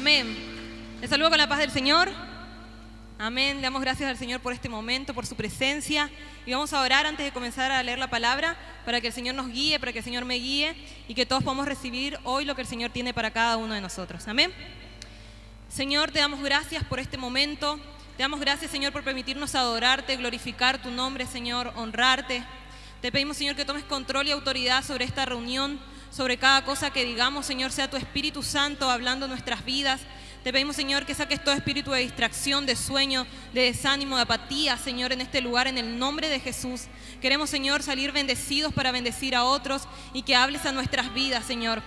Amén. Les saludo con la paz del Señor. Amén. Le damos gracias al Señor por este momento, por su presencia. Y vamos a orar antes de comenzar a leer la palabra para que el Señor nos guíe, para que el Señor me guíe y que todos podamos recibir hoy lo que el Señor tiene para cada uno de nosotros. Amén. Señor, te damos gracias por este momento. Te damos gracias, Señor, por permitirnos adorarte, glorificar tu nombre, Señor, honrarte. Te pedimos, Señor, que tomes control y autoridad sobre esta reunión, sobre cada cosa que digamos, Señor, sea tu Espíritu Santo hablando en nuestras vidas. Te pedimos, Señor, que saques todo espíritu de distracción, de sueño, de desánimo, de apatía, Señor, en este lugar, en el nombre de Jesús. Queremos, Señor, salir bendecidos para bendecir a otros y que hables a nuestras vidas, Señor.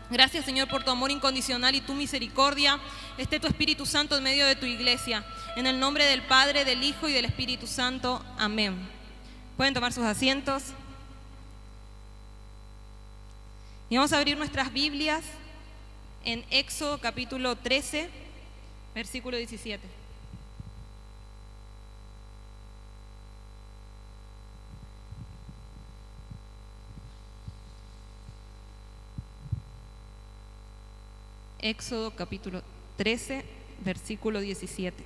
Gracias, Señor, por tu amor incondicional y tu misericordia. Esté tu Espíritu Santo en medio de tu iglesia. En el nombre del Padre, del Hijo y del Espíritu Santo. Amén. Pueden tomar sus asientos. Y vamos a abrir nuestras Biblias en Éxodo capítulo 13, versículo 17. Éxodo capítulo 13, versículo 17.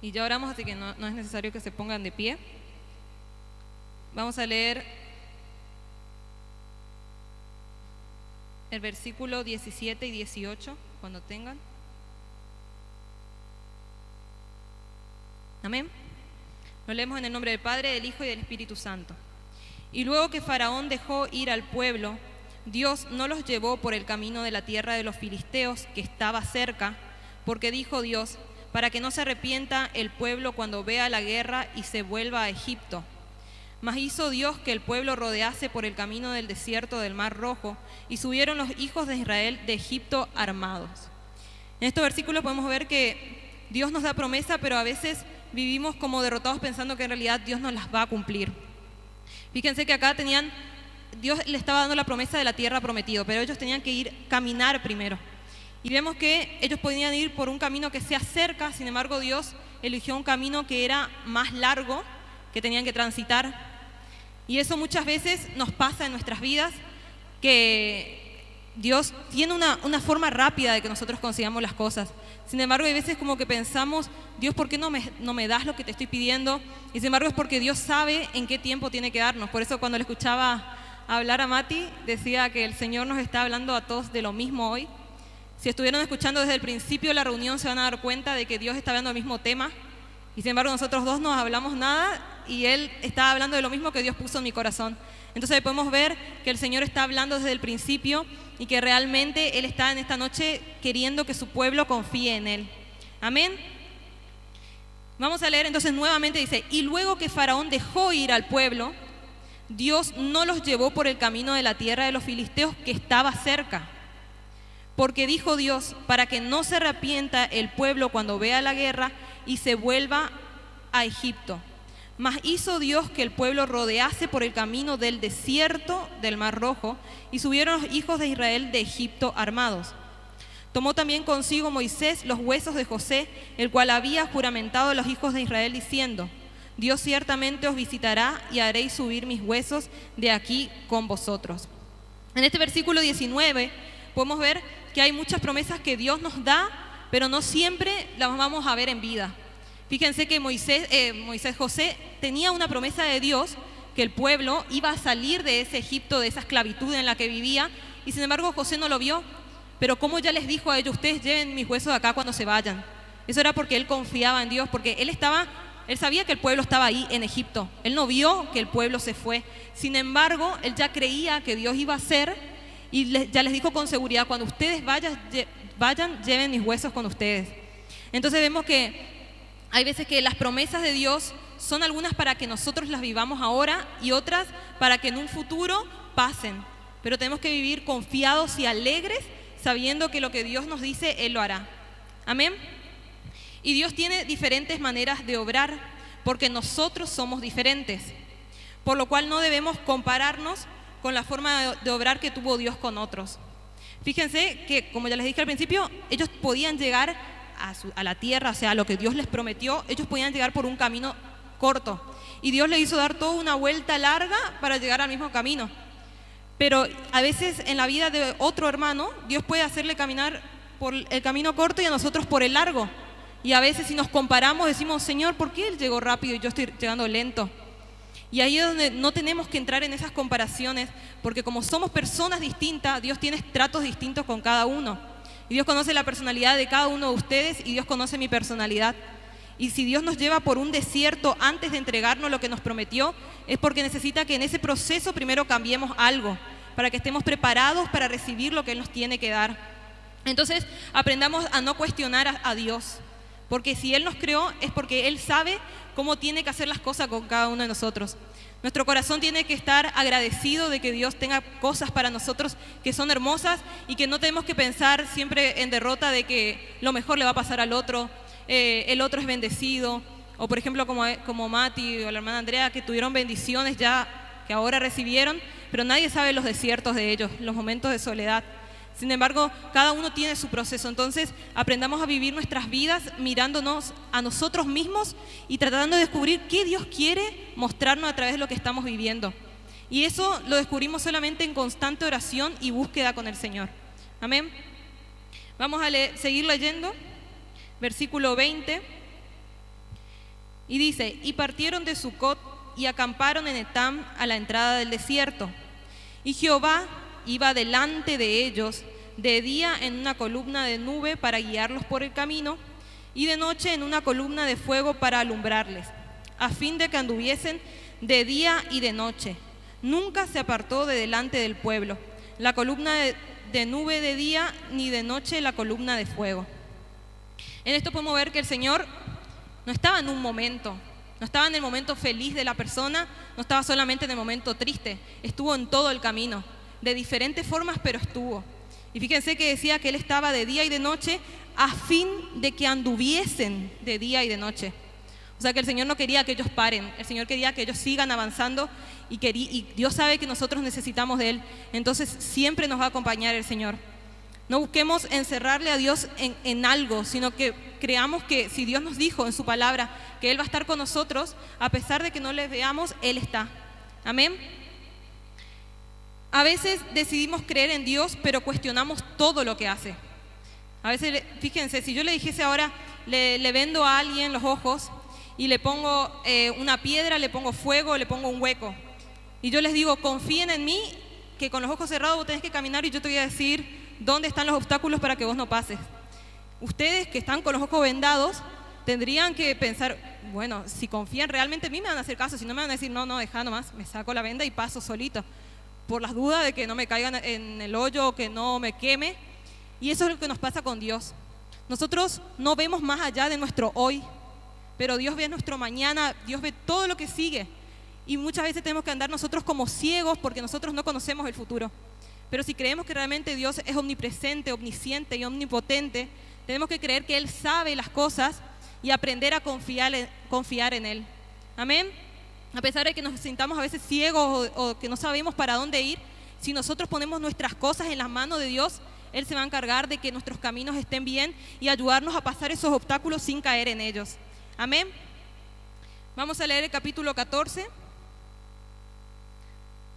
Y ya oramos, así que no es necesario que se pongan de pie. Vamos a leer el versículo 17 y 18, cuando tengan. Amén. Lo leemos en el nombre del Padre, del Hijo y del Espíritu Santo. Y luego que Faraón dejó ir al pueblo, Dios no los llevó por el camino de la tierra de los filisteos que estaba cerca, porque dijo Dios, para que no se arrepienta el pueblo cuando vea la guerra y se vuelva a Egipto. Mas hizo Dios que el pueblo rodease por el camino del desierto del Mar Rojo, y subieron los hijos de Israel de Egipto armados. En estos versículos podemos ver que Dios nos da promesa, pero a veces vivimos como derrotados pensando que en realidad Dios nos las va a cumplir. Fíjense que acá Dios le estaba dando la promesa de la tierra prometida, pero ellos tenían que caminar primero. Y vemos que ellos podían ir por un camino que sea cerca, sin embargo Dios eligió un camino que era más largo, que tenían que transitar. Y eso muchas veces nos pasa en nuestras vidas, que Dios tiene una forma rápida de que nosotros consigamos las cosas. Sin embargo, hay veces como que pensamos, Dios, ¿por qué no me das lo que te estoy pidiendo? Y sin embargo es porque Dios sabe en qué tiempo tiene que darnos. Por eso cuando le escuchaba hablar a Mati, decía que el Señor nos está hablando a todos de lo mismo hoy. Si estuvieron escuchando desde el principio de la reunión, se van a dar cuenta de que Dios está hablando del mismo tema. Y sin embargo nosotros dos no hablamos nada y Él está hablando de lo mismo que Dios puso en mi corazón. Entonces podemos ver que el Señor está hablando desde el principio y que realmente Él está en esta noche queriendo que su pueblo confíe en Él. Amén. Vamos a leer entonces nuevamente, dice, y luego que Faraón dejó ir al pueblo, Dios no los llevó por el camino de la tierra de los filisteos que estaba cerca. Porque dijo Dios, para que no se arrepienta el pueblo cuando vea la guerra y se vuelva a Egipto. Mas hizo Dios que el pueblo rodease por el camino del desierto del Mar Rojo, y subieron los hijos de Israel de Egipto armados. Tomó también consigo Moisés los huesos de José, el cual había juramentado a los hijos de Israel, diciendo, Dios ciertamente os visitará y haréis subir mis huesos de aquí con vosotros. En este versículo 19 podemos ver que hay muchas promesas que Dios nos da, pero no siempre las vamos a ver en vida. Fíjense que José tenía una promesa de Dios, que el pueblo iba a salir de ese Egipto, de esa esclavitud en la que vivía, y sin embargo José no lo vio. Pero como ya les dijo a ellos, ustedes lleven mis huesos acá cuando se vayan. Eso era porque él confiaba en Dios, porque él sabía que el pueblo estaba ahí en Egipto. Él no vio que el pueblo se fue. Sin embargo, él ya creía que Dios iba a hacer, y ya les dijo con seguridad, cuando ustedes vayan, lleven mis huesos con ustedes. Entonces vemos que hay veces que las promesas de Dios son algunas para que nosotros las vivamos ahora y otras para que en un futuro pasen. Pero tenemos que vivir confiados y alegres, sabiendo que lo que Dios nos dice, Él lo hará. Amén. Y Dios tiene diferentes maneras de obrar, porque nosotros somos diferentes. Por lo cual no debemos compararnos con la forma de obrar que tuvo Dios con otros. Fíjense que, como ya les dije al principio, ellos podían llegar a la tierra, o sea, a lo que Dios les prometió, ellos podían llegar por un camino corto. Y Dios le hizo dar toda una vuelta larga para llegar al mismo camino. Pero a veces en la vida de otro hermano, Dios puede hacerle caminar por el camino corto y a nosotros por el largo. Y a veces si nos comparamos decimos, Señor, ¿por qué Él llegó rápido y yo estoy llegando lento? Y ahí es donde no tenemos que entrar en esas comparaciones, porque como somos personas distintas, Dios tiene tratos distintos con cada uno. Y Dios conoce la personalidad de cada uno de ustedes y Dios conoce mi personalidad. Y si Dios nos lleva por un desierto antes de entregarnos lo que nos prometió, es porque necesita que en ese proceso primero cambiemos algo, para que estemos preparados para recibir lo que Él nos tiene que dar. Entonces, aprendamos a no cuestionar a Dios, porque si Él nos creó es porque Él sabe cómo tiene que hacer las cosas con cada uno de nosotros. Nuestro corazón tiene que estar agradecido de que Dios tenga cosas para nosotros que son hermosas y que no tenemos que pensar siempre en derrota de que lo mejor le va a pasar al otro, el otro es bendecido, o por ejemplo como Mati o la hermana Andrea, que tuvieron bendiciones ya que ahora recibieron, pero nadie sabe los desiertos de ellos, los momentos de soledad. Sin embargo, cada uno tiene su proceso. Entonces, aprendamos a vivir nuestras vidas mirándonos a nosotros mismos y tratando de descubrir qué Dios quiere mostrarnos a través de lo que estamos viviendo. Y eso lo descubrimos solamente en constante oración y búsqueda con el Señor. Amén. Vamos a seguir leyendo, versículo 20. Y dice, y partieron de Sucot y acamparon en Etam a la entrada del desierto. Y Jehová iba delante de ellos de día en una columna de nube para guiarlos por el camino, y de noche en una columna de fuego para alumbrarles, a fin de que anduviesen de día y de noche. Nunca se apartó de delante del pueblo la columna de nube de día, ni de noche la columna de fuego. En esto podemos ver que el Señor no estaba en un momento, no estaba en el momento feliz de la persona, no estaba solamente en el momento triste, estuvo en todo el camino, de diferentes formas, pero estuvo. Y fíjense que decía que Él estaba de día y de noche a fin de que anduviesen de día y de noche. O sea que el Señor no quería que ellos paren, el Señor quería que ellos sigan avanzando y Dios sabe que nosotros necesitamos de Él, entonces siempre nos va a acompañar el Señor. No busquemos encerrarle a Dios en algo, sino que creamos que si Dios nos dijo en su palabra que Él va a estar con nosotros, a pesar de que no le veamos, Él está. Amén. A veces decidimos creer en Dios, pero cuestionamos todo lo que hace. A veces, fíjense, si yo le dijese ahora, le vendo a alguien los ojos y le pongo una piedra, le pongo fuego, le pongo un hueco. Y yo les digo, confíen en mí, que con los ojos cerrados vos tenés que caminar y yo te voy a decir dónde están los obstáculos para que vos no pases. Ustedes que están con los ojos vendados tendrían que pensar, bueno, si confían realmente en mí me van a hacer caso, si no me van a decir, no, deja nomás, me saco la venda y paso solito, por las dudas de que no me caigan en el hoyo o que no me queme. Y eso es lo que nos pasa con Dios. Nosotros no vemos más allá de nuestro hoy, pero Dios ve nuestro mañana, Dios ve todo lo que sigue. Y muchas veces tenemos que andar nosotros como ciegos porque nosotros no conocemos el futuro. Pero si creemos que realmente Dios es omnipresente, omnisciente y omnipotente, tenemos que creer que Él sabe las cosas y aprender a confiar en Él. Amén. A pesar de que nos sintamos a veces ciegos o que no sabemos para dónde ir, si nosotros ponemos nuestras cosas en las manos de Dios, Él se va a encargar de que nuestros caminos estén bien y ayudarnos a pasar esos obstáculos sin caer en ellos. Amén. Vamos a leer el capítulo 14.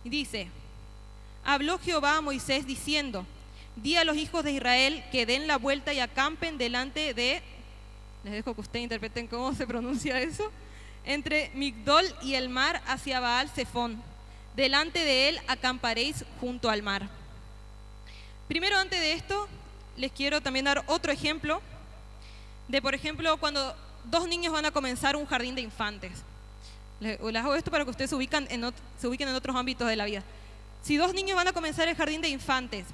Y dice, habló Jehová a Moisés diciendo, di a los hijos de Israel que den la vuelta y acampen delante de, les dejo que ustedes interpreten cómo se pronuncia eso, entre Migdol y el mar hacia Baal Zephón. Delante de él acamparéis junto al mar. Primero, antes de esto, les quiero también dar otro ejemplo de, por ejemplo, cuando dos niños van a comenzar un jardín de infantes. Les hago esto para que ustedes se ubiquen en otros ámbitos de la vida. Si dos niños van a comenzar el jardín de infantes,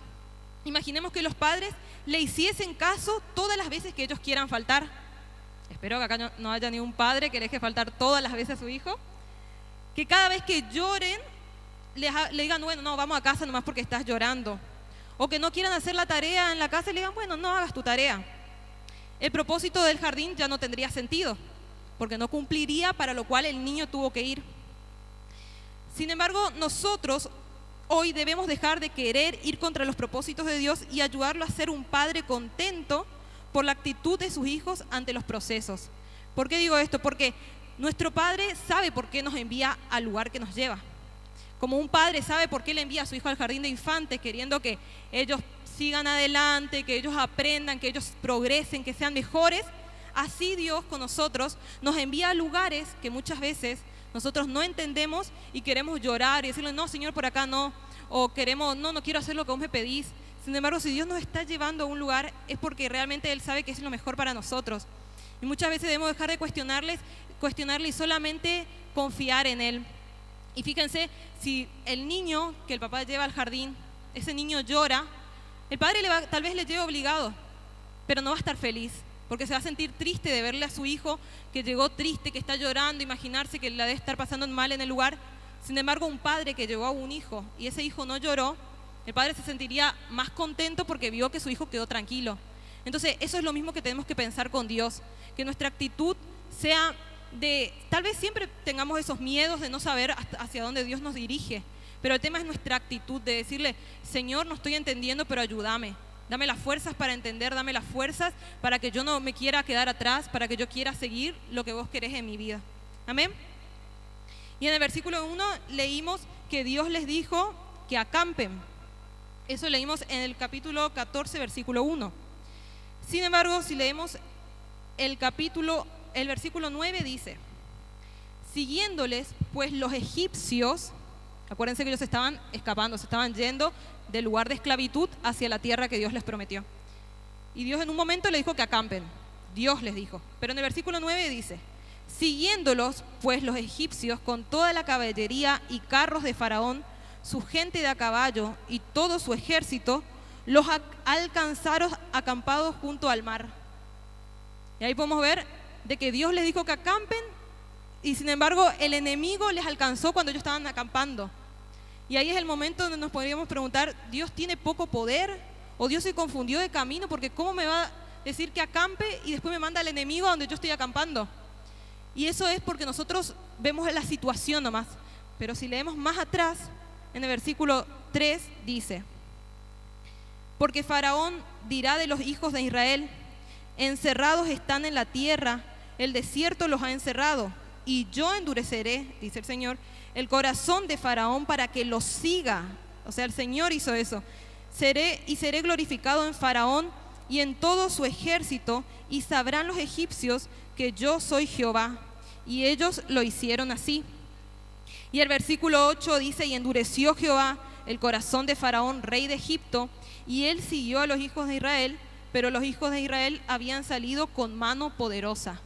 imaginemos que los padres le hiciesen caso todas las veces que ellos quieran faltar. Espero que acá no haya ni un padre que le deje faltar todas las veces a su hijo. Que cada vez que lloren, le digan, bueno, no, vamos a casa nomás porque estás llorando. O que no quieran hacer la tarea en la casa y le digan, bueno, no hagas tu tarea. El propósito del jardín ya no tendría sentido, porque no cumpliría para lo cual el niño tuvo que ir. Sin embargo, nosotros hoy debemos dejar de querer ir contra los propósitos de Dios y ayudarlo a ser un padre contento por la actitud de sus hijos ante los procesos. ¿Por qué digo esto? Porque nuestro Padre sabe por qué nos envía al lugar que nos lleva. Como un padre sabe por qué le envía a su hijo al jardín de infantes, queriendo que ellos sigan adelante, que ellos aprendan, que ellos progresen, que sean mejores, así Dios con nosotros nos envía a lugares que muchas veces nosotros no entendemos y queremos llorar y decirle, no, Señor, por acá no, o queremos, no quiero hacer lo que vos me pedís. Sin embargo, si Dios nos está llevando a un lugar es porque realmente Él sabe que es lo mejor para nosotros. Y muchas veces debemos dejar de cuestionarle y solamente confiar en Él. Y fíjense, si el niño que el papá lleva al jardín, ese niño llora, el padre tal vez le lleve obligado, pero no va a estar feliz, porque se va a sentir triste de verle a su hijo que llegó triste, que está llorando, imaginarse que la debe estar pasando mal en el lugar. Sin embargo, un padre que llevó a un hijo y ese hijo no lloró, el padre se sentiría más contento porque vio que su hijo quedó tranquilo. Entonces, eso es lo mismo que tenemos que pensar con Dios, que nuestra actitud sea tal vez siempre tengamos esos miedos de no saber hacia dónde Dios nos dirige, pero el tema es nuestra actitud de decirle, Señor, no estoy entendiendo, pero ayúdame, dame las fuerzas para entender, dame las fuerzas para que yo no me quiera quedar atrás, para que yo quiera seguir lo que vos querés en mi vida. Amén. Y en el versículo 1 leímos que Dios les dijo que acampen. Eso leímos en el capítulo 14, versículo 1. Sin embargo, si leemos el versículo 9 dice, siguiéndoles pues los egipcios, acuérdense que ellos estaban escapando, se estaban yendo del lugar de esclavitud hacia la tierra que Dios les prometió. Y Dios en un momento les dijo que acampen, Dios les dijo. Pero en el versículo 9 dice, siguiéndolos pues los egipcios con toda la caballería y carros de Faraón, su gente de a caballo y todo su ejército, los alcanzaron acampados junto al mar. Y ahí podemos ver de que Dios les dijo que acampen y sin embargo el enemigo les alcanzó cuando ellos estaban acampando. Y ahí es el momento donde nos podríamos preguntar, ¿Dios tiene poco poder? ¿O Dios se confundió de camino? Porque ¿cómo me va a decir que acampe y después me manda al enemigo a donde yo estoy acampando? Y eso es porque nosotros vemos la situación nomás. Pero si leemos más atrás, en el versículo 3 dice, porque Faraón dirá de los hijos de Israel, encerrados están en la tierra, el desierto los ha encerrado, y yo endureceré, dice el Señor, el corazón de Faraón para que los siga. O sea, el Señor hizo eso. Seré glorificado en Faraón y en todo su ejército, y sabrán los egipcios que yo soy Jehová. Y ellos lo hicieron así. Y el versículo 8 dice, y endureció Jehová el corazón de Faraón, rey de Egipto, y él siguió a los hijos de Israel, pero los hijos de Israel habían salido con mano poderosa.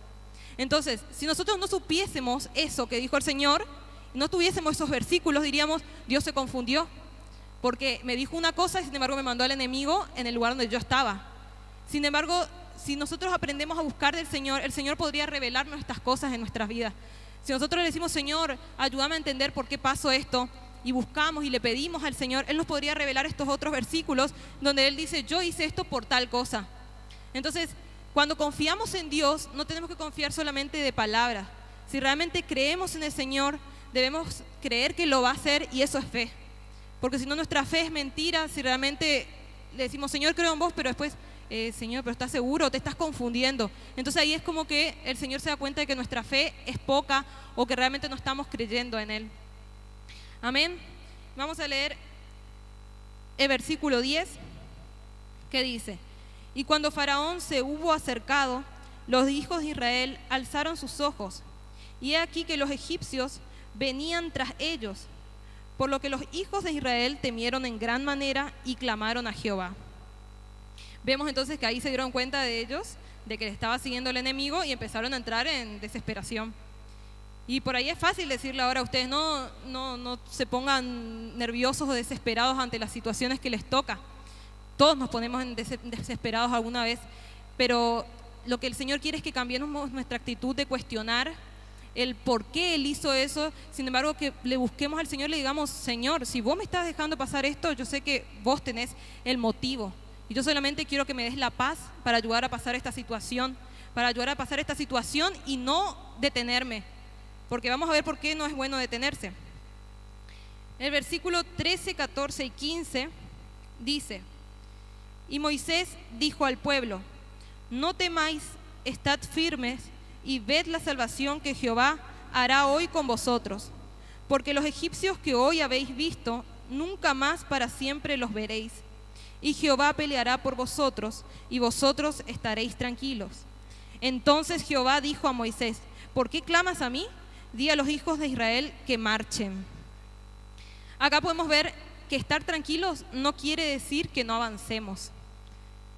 Entonces, si nosotros no supiésemos eso que dijo el Señor, no tuviésemos esos versículos, diríamos, Dios se confundió, porque me dijo una cosa y sin embargo me mandó al enemigo en el lugar donde yo estaba. Sin embargo, si nosotros aprendemos a buscar del Señor, el Señor podría revelarnos estas cosas en nuestras vidas. Si nosotros le decimos, Señor, ayúdame a entender por qué pasó esto, y buscamos y le pedimos al Señor, Él nos podría revelar estos otros versículos donde Él dice, yo hice esto por tal cosa. Entonces, cuando confiamos en Dios, no tenemos que confiar solamente de palabras. Si realmente creemos en el Señor, debemos creer que lo va a hacer, y eso es fe. Porque si no, nuestra fe es mentira. Si realmente le decimos, Señor, creo en vos, pero después, Señor, pero ¿estás seguro? Te estás confundiendo. Entonces ahí es como que el Señor se da cuenta de que nuestra fe es poca o que realmente no estamos creyendo en Él. Amén. Vamos a leer el versículo 10, que dice, y cuando Faraón se hubo acercado, los hijos de Israel alzaron sus ojos, y he aquí que los egipcios venían tras ellos, por lo que los hijos de Israel temieron en gran manera y clamaron a Jehová. Vemos entonces que ahí se dieron cuenta de ellos, de que les estaba siguiendo el enemigo, y empezaron a entrar en desesperación. Y por ahí es fácil decirle ahora a ustedes, no se pongan nerviosos o desesperados ante las situaciones que les toca. Todos nos ponemos desesperados alguna vez, pero lo que el Señor quiere es que cambiemos nuestra actitud de cuestionar el por qué Él hizo eso. Sin embargo, que le busquemos al Señor y le digamos, Señor, si vos me estás dejando pasar esto, yo sé que vos tenés el motivo. Y yo solamente quiero que me des la paz para ayudar a pasar esta situación, y no detenerme. Porque vamos a ver por qué no es bueno detenerse. El versículo 13, 14 y 15 dice, y Moisés dijo al pueblo, no temáis, estad firmes y ved la salvación que Jehová hará hoy con vosotros, porque los egipcios que hoy habéis visto, nunca más para siempre los veréis. Y Jehová peleará por vosotros, y vosotros estaréis tranquilos. Entonces Jehová dijo a Moisés: ¿por qué clamas a mí? Di a los hijos de Israel que marchen. Acá podemos ver que estar tranquilos no quiere decir que no avancemos.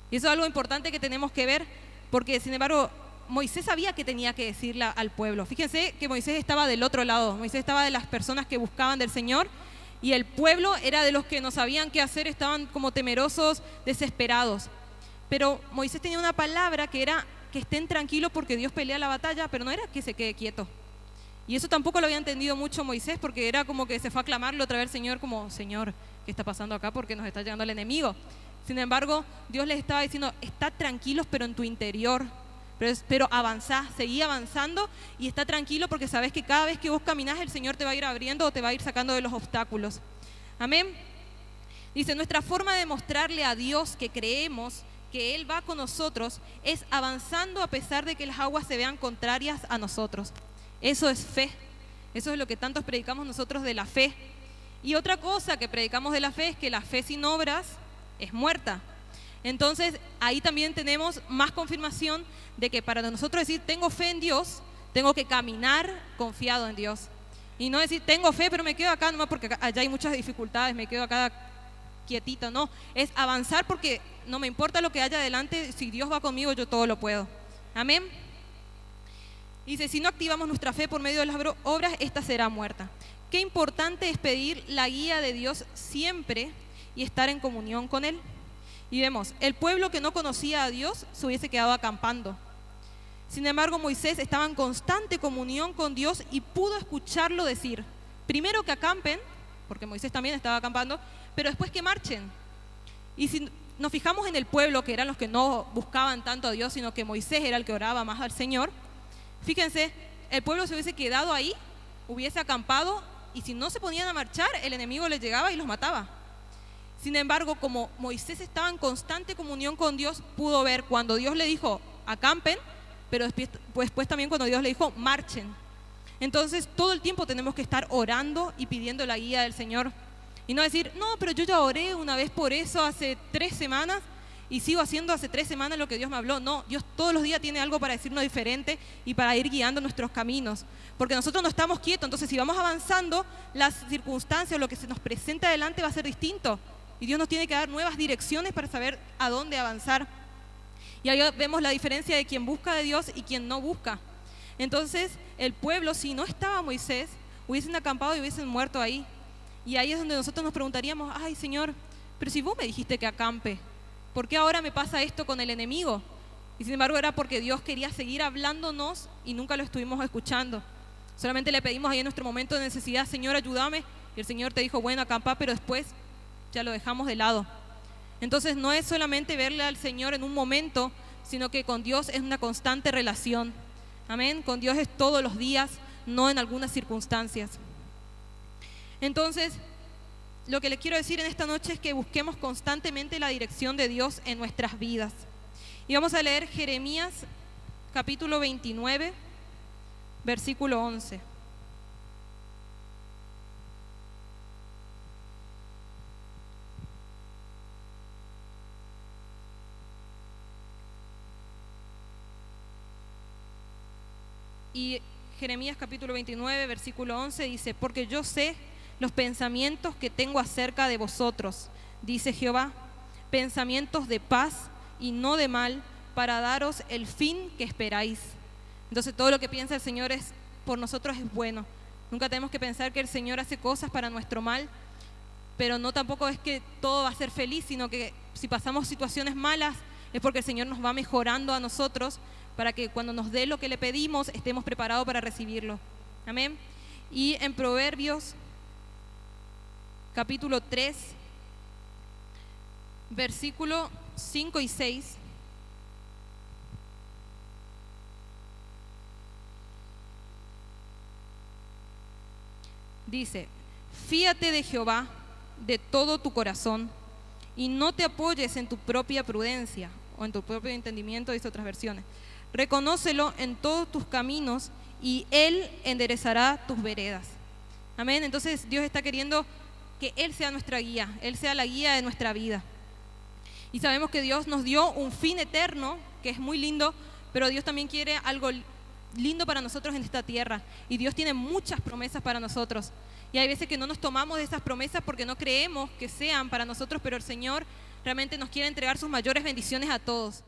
Y eso es algo importante que tenemos que ver, porque sin embargo Moisés sabía que tenía que decirle al pueblo. Fíjense que Moisés estaba del otro lado. Moisés estaba de las personas que buscaban del Señor, y el pueblo era de los que no sabían qué hacer, estaban como temerosos, desesperados. Pero Moisés tenía una palabra que era que estén tranquilos porque Dios pelea la batalla, pero no era que se quede quieto. Y eso tampoco lo había entendido mucho Moisés, porque era como que se fue a clamarle otra vez al Señor, como: Señor, ¿qué está pasando acá? Porque nos está llegando el enemigo. Sin embargo, Dios les estaba diciendo: está tranquilos, pero en tu interior. Pero avanzá, seguí avanzando y está tranquilo, porque sabes que cada vez que vos caminás, el Señor te va a ir abriendo o te va a ir sacando de los obstáculos. Amén. Dice: nuestra forma de mostrarle a Dios que creemos que Él va con nosotros es avanzando a pesar de que las aguas se vean contrarias a nosotros. Eso es fe. Eso es lo que tantos predicamos nosotros de la fe. Y otra cosa que predicamos de la fe es que la fe sin obras es muerta. Entonces ahí también tenemos más confirmación de que para nosotros decir tengo fe en Dios, tengo que caminar confiado en Dios. Y no decir tengo fe pero me quedo acá nomás porque allá hay muchas dificultades, me quedo acá quietito. No, es avanzar porque no me importa lo que haya adelante, si Dios va conmigo yo todo lo puedo. Amén. Dice: si no activamos nuestra fe por medio de las obras, esta será muerta. Qué importante es pedir la guía de Dios siempre y estar en comunión con Él. Y vemos, el pueblo que no conocía a Dios se hubiese quedado acampando. Sin embargo, Moisés estaba en constante comunión con Dios y pudo escucharlo decir, primero que acampen, porque Moisés también estaba acampando, pero después que marchen. Y si nos fijamos en el pueblo, que eran los que no buscaban tanto a Dios, sino que Moisés era el que oraba más al Señor, fíjense, el pueblo se hubiese quedado ahí, hubiese acampado, y si no se ponían a marchar, el enemigo les llegaba y los mataba. Sin embargo, como Moisés estaba en constante comunión con Dios, pudo ver cuando Dios le dijo acampen, pero después también cuando Dios le dijo marchen. Entonces todo el tiempo tenemos que estar orando y pidiendo la guía del Señor. Y no decir, no, pero yo ya oré una vez por eso hace 3 semanas y sigo haciendo hace 3 semanas lo que Dios me habló. No, Dios todos los días tiene algo para decirnos diferente y para ir guiando nuestros caminos. Porque nosotros no estamos quietos, entonces si vamos avanzando, las circunstancias, lo que se nos presenta adelante va a ser distinto. Y Dios nos tiene que dar nuevas direcciones para saber a dónde avanzar. Y ahí vemos la diferencia de quien busca de Dios y quien no busca. Entonces, el pueblo, si no estaba Moisés, hubiesen acampado y hubiesen muerto ahí. Y ahí es donde nosotros nos preguntaríamos, ay Señor, pero si vos me dijiste que acampe, ¿por qué ahora me pasa esto con el enemigo? Y sin embargo era porque Dios quería seguir hablándonos y nunca lo estuvimos escuchando. Solamente le pedimos ahí en nuestro momento de necesidad, Señor, ayúdame. Y el Señor te dijo, bueno, acampa, pero después ya lo dejamos de lado. Entonces no es solamente verle al Señor en un momento, sino que con Dios es una constante relación. Amén. Con Dios es todos los días, no en algunas circunstancias. Entonces, lo que le quiero decir en esta noche es que busquemos constantemente la dirección de Dios en nuestras vidas. Y vamos a leer Jeremías capítulo 29, versículo 11. Y Jeremías capítulo 29, versículo 11 dice, porque yo sé los pensamientos que tengo acerca de vosotros, dice Jehová, pensamientos de paz y no de mal, para daros el fin que esperáis. Entonces todo lo que piensa el Señor es por nosotros es bueno. Nunca tenemos que pensar que el Señor hace cosas para nuestro mal, pero no tampoco es que todo va a ser feliz, sino que si pasamos situaciones malas es porque el Señor nos va mejorando a nosotros para que cuando nos dé lo que le pedimos estemos preparados para recibirlo. Amén. Y en Proverbios capítulo 3, versículo 5 y 6, dice, fíate de Jehová de todo tu corazón y no te apoyes en tu propia prudencia o en tu propio entendimiento, dice otras versiones. Reconócelo en todos tus caminos y Él enderezará tus veredas. Amén. Entonces Dios está queriendo que Él sea nuestra guía, Él sea la guía de nuestra vida. Y sabemos que Dios nos dio un fin eterno, que es muy lindo, pero Dios también quiere algo lindo para nosotros en esta tierra. Y Dios tiene muchas promesas para nosotros. Y hay veces que no nos tomamos de esas promesas porque no creemos que sean para nosotros, pero el Señor realmente nos quiere entregar sus mayores bendiciones a todos.